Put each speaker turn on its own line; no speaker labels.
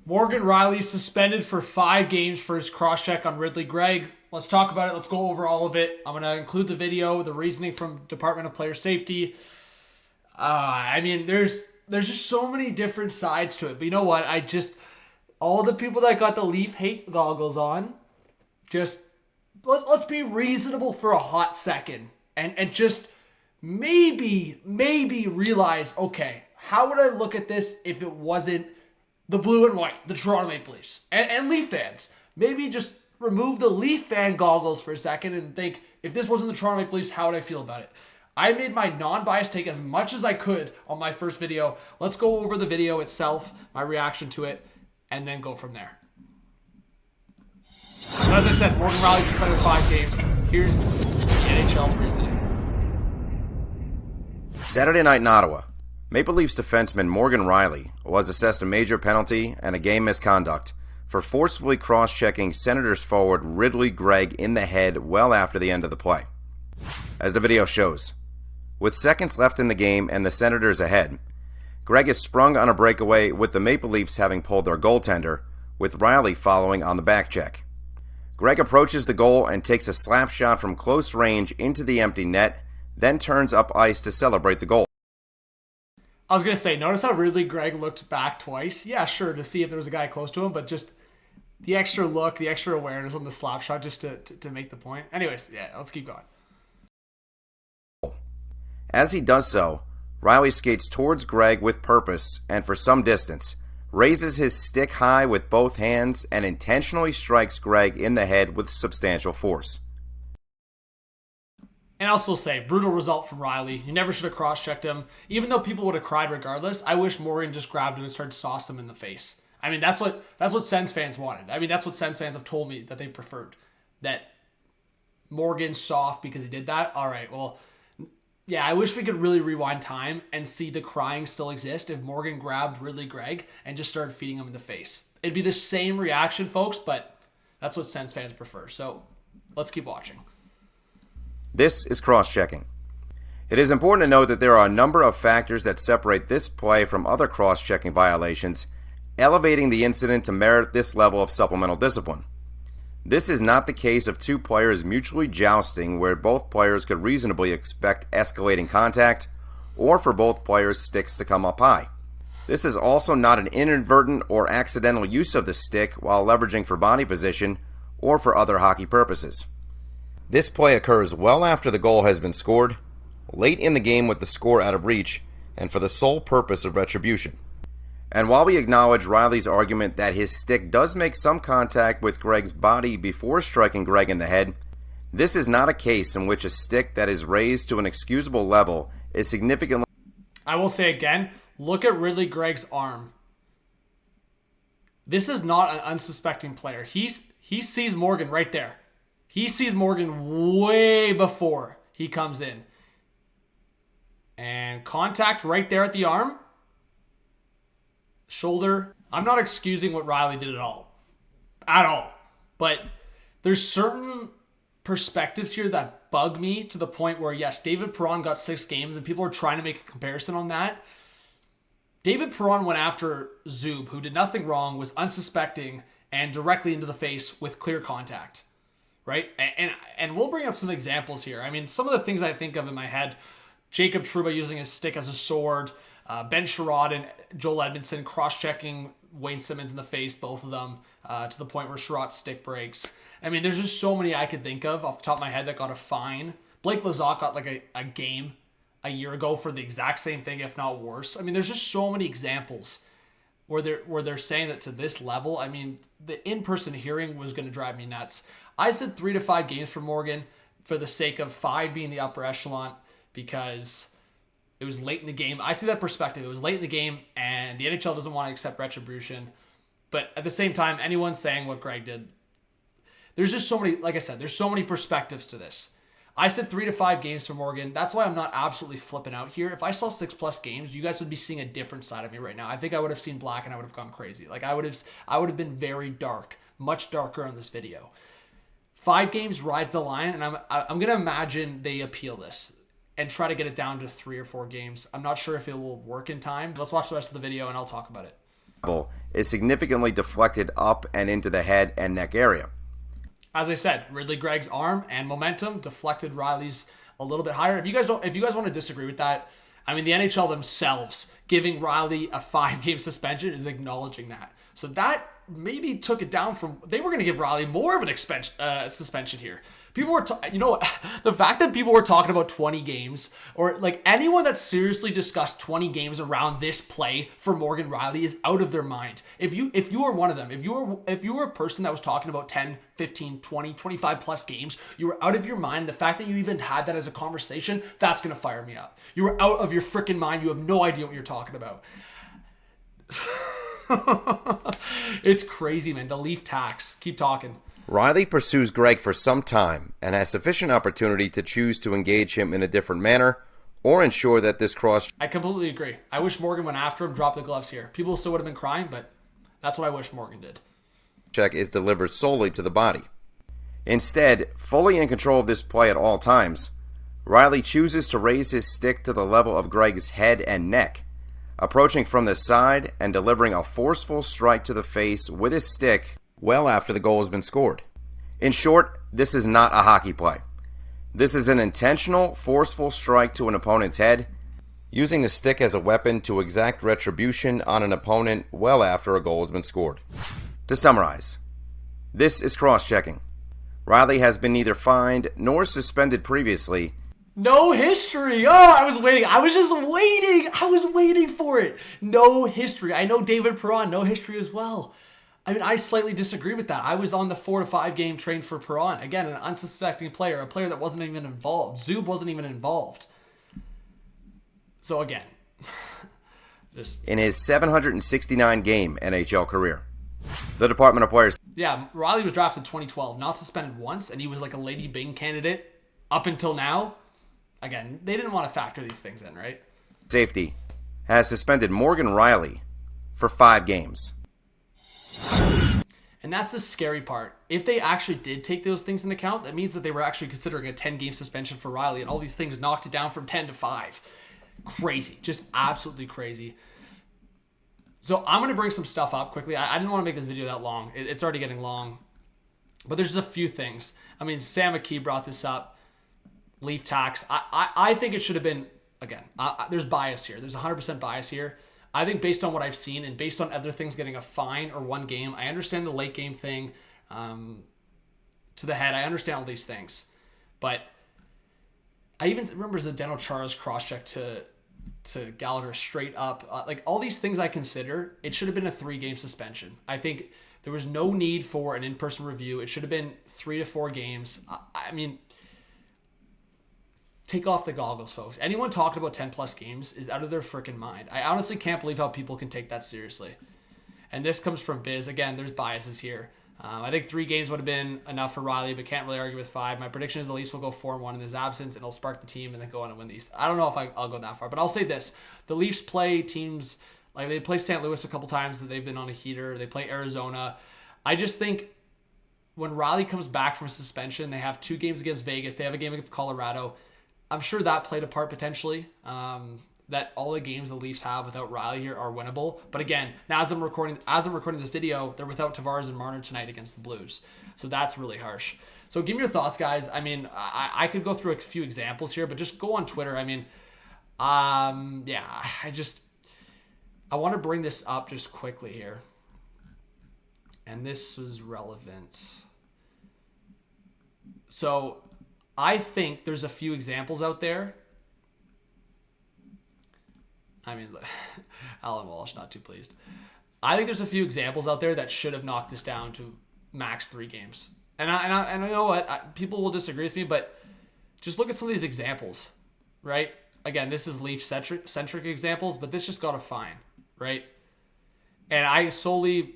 Morgan Rielly suspended for 5 games for his cross-check on Ridley Greig. Let's talk about it. Let's go over all of it. I'm going to include the video, the reasoning from Department of Player Safety. I mean, there's just so many different sides to it. But you know what? All the people that got the Leaf hate goggles on, just let's be reasonable for a hot second and just maybe realize, okay, how would I look at this if it wasn't the blue and white, the Toronto Maple Leafs, and Leaf fans? Maybe just remove the Leaf fan goggles for a second and think, if this wasn't the Toronto Maple Leafs, how would I feel about it? I made my non-biased take as much as I could on my first video. Let's go over the video itself, my reaction to it, and then go from there. So as I said, Morgan Rielly suspended 5 games. Here's the NHL's reasoning.
Saturday night in Ottawa, Maple Leafs defenseman Morgan Rielly was assessed a major penalty and a game misconduct for forcefully cross-checking Senators forward Ridley Greig in the head well after the end of the play. As the video shows, with seconds left in the game and the Senators ahead, Greig is sprung on a breakaway with the Maple Leafs having pulled their goaltender, with Rielly following on the back check. Greig approaches the goal and takes a slap shot from close range into the empty net, then turns up ice to celebrate the goal.
I was going to say, notice how Ridley Greig looked back twice. Yeah, sure, to see if there was a guy close to him, but just the extra look, the extra awareness on the slap shot just to make the point. Anyways, yeah, let's keep going.
As he does so, Rielly skates towards Greig with purpose and for some distance, raises his stick high with both hands and intentionally strikes Greig in the head with substantial force.
And I'll still say, brutal result from Rielly. You never should have cross-checked him. Even though people would have cried regardless, I wish Morgan just grabbed him and started saucing him in the face. I mean, that's what Sens fans wanted. I mean, that's what Sens fans have told me that they preferred. That Morgan's soft because he did that. All right, well, yeah, I wish we could really rewind time and see the crying still exist if Morgan grabbed Ridley Greig and just started feeding him in the face. It'd be the same reaction, folks, but that's what Sens fans prefer. So let's keep watching.
This is cross-checking. It is important to note that there are a number of factors that separate this play from other cross-checking violations, elevating the incident to merit this level of supplemental discipline. This is not the case of two players mutually jousting where both players could reasonably expect escalating contact, or for both players' sticks to come up high. This is also not an inadvertent or accidental use of the stick while leveraging for body position or for other hockey purposes. This play occurs well after the goal has been scored, late in the game with the score out of reach, and for the sole purpose of retribution. And while we acknowledge Rielly's argument that his stick does make some contact with Greig's body before striking Greig in the head, this is not a case in which a stick that is raised to an excusable level is significantly...
I will say again, look at Ridley Greig's arm. This is not an unsuspecting player. He sees Morgan right there. He sees Morgan way before he comes in. And contact right there at the arm. Shoulder. I'm not excusing what Rielly did at all. At all. But there's certain perspectives here that bug me to the point where, yes, David Perron got 6 games and people are trying to make a comparison on that. David Perron went after Zub, who did nothing wrong, was unsuspecting, and directly into the face with clear contact. Right? And we'll bring up some examples here. I mean, some of the things I think of in my head, Jacob Trouba using his stick as a sword, Ben Sherrod and Joel Edmondson cross-checking Wayne Simmons in the face, both of them, to the point where Sherrod's stick breaks. I mean, there's just so many I could think of off the top of my head that got a fine. Blake Lizotte got like a game a year ago for the exact same thing, if not worse. I mean, there's just so many examples where they're saying that to this level. I mean, the in-person hearing was going to drive me nuts. I said 3 to 5 games for Morgan for the sake of 5 being the upper echelon because it was late in the game. I see that perspective. It was late in the game and the NHL doesn't want to accept retribution. But at the same time, anyone saying what Greig did, there's just so many, like I said, there's so many perspectives to this. I said 3 to 5 games for Morgan. That's why I'm not absolutely flipping out here. If I saw 6+ games, you guys would be seeing a different side of me right now. I think I would have seen black and I would have gone crazy. Like I would have been very dark, much darker on this video. 5 games rides the line, and I'm gonna imagine they appeal this and try to get it down to 3 or 4 games. I'm not sure if it will work in time. Let's watch the rest of the video and I'll talk about it.
is significantly deflected up and into the head and neck area.
As I said, Ridley Greig's arm and momentum deflected Rielly's a little bit higher. If you guys want to disagree with that, I mean, the NHL themselves giving Rielly a 5-game suspension is acknowledging that. So that maybe took it down from, they were going to give Rielly more of an suspension here. People were, you know what, the fact that people were talking about 20 games, or like anyone that seriously discussed 20 games around this play for Morgan Rielly is out of their mind. If you are one of them, if you were a person that was talking about 10, 15, 20, 25 plus games, you were out of your mind. The fact that you even had that as a conversation, that's going to fire me up. You were out of your freaking mind. You have no idea what you're talking about. It's crazy, man. The Leaf tax. Keep talking.
Rielly pursues Greig for some time and has sufficient opportunity to choose to engage him in a different manner or ensure that this cross...
I completely agree. I wish Morgan went after him, dropped the gloves here. People still would have been crying, but that's what I wish Morgan did.
...check is delivered solely to the body. Instead, fully in control of this play at all times, Rielly chooses to raise his stick to the level of Greig's head and neck, approaching from the side and delivering a forceful strike to the face with his stick well after the goal has been scored. In short, this is not a hockey play. This is an intentional, forceful strike to an opponent's head, using the stick as a weapon to exact retribution on an opponent well after a goal has been scored. To summarize, this is cross-checking. Rielly has been neither fined nor suspended previously.
No history. Oh, I was waiting. I was just waiting. I was waiting for it. No history. I know David Perron, no history as well. I mean, I slightly disagree with that. I was on the 4 to 5 game train for Perron. Again, an unsuspecting player, a player that wasn't even involved. Zub wasn't even involved. So again, just
in his 769 game NHL career, the Department of Players.
Yeah, Rielly was drafted in 2012, not suspended once, and he was like a Lady Byng candidate up until now. Again, they didn't want to factor these things in, right?
Safety has suspended Morgan Rielly for 5 games.
And that's the scary part. If they actually did take those things into account, that means that they were actually considering a 10-game suspension for Rielly, and all these things knocked it down from 10 to 5. Crazy. Just absolutely crazy. So I'm going to bring some stuff up quickly. I didn't want to make this video that long. It's already getting long. But there's just a few things. I mean, Sam McKee brought this up. Leaf tax. I think it should have been, again, there's bias here. There's 100% bias here. I think based on what I've seen and based on other things getting a fine or 1 game, I understand the late game thing to the head. I understand all these things. But I even remember Zdeno Chara's cross-check to Gallagher straight up. Like all these things I consider, it should have been a 3-game suspension. I think there was no need for an in-person review. It should have been 3 to 4 games. I mean, take off the goggles, folks. Anyone talking about 10-plus games is out of their freaking mind. I honestly can't believe how people can take that seriously. And this comes from Biz. Again, there's biases here. I think 3 games would have been enough for Rielly, but can't really argue with 5. My prediction is the Leafs will go 4-1 in his absence, and it'll spark the team and then go on and win these. I don't know if I'll go that far, but I'll say this. The Leafs play teams, like they play St. Louis a couple times that they've been on a heater. They play Arizona. I just think when Rielly comes back from suspension, they have 2 games against Vegas. They have a game against Colorado. I'm sure that played a part potentially. That all the games the Leafs have without Rielly here are winnable. But again, now as I'm recording this video, they're without Tavares and Marner tonight against the Blues. So that's really harsh. So give me your thoughts, guys. I mean, I could go through a few examples here, but just go on Twitter. I mean, yeah, I want to bring this up just quickly here. And this was relevant. So I think there's a few examples out there. I mean, Alan Walsh, not too pleased. I think there's a few examples out there that should have knocked this down to max 3 games. And I know what, people will disagree with me, but just look at some of these examples, right? Again, this is Leaf-centric examples, but this just got a fine, right? And I solely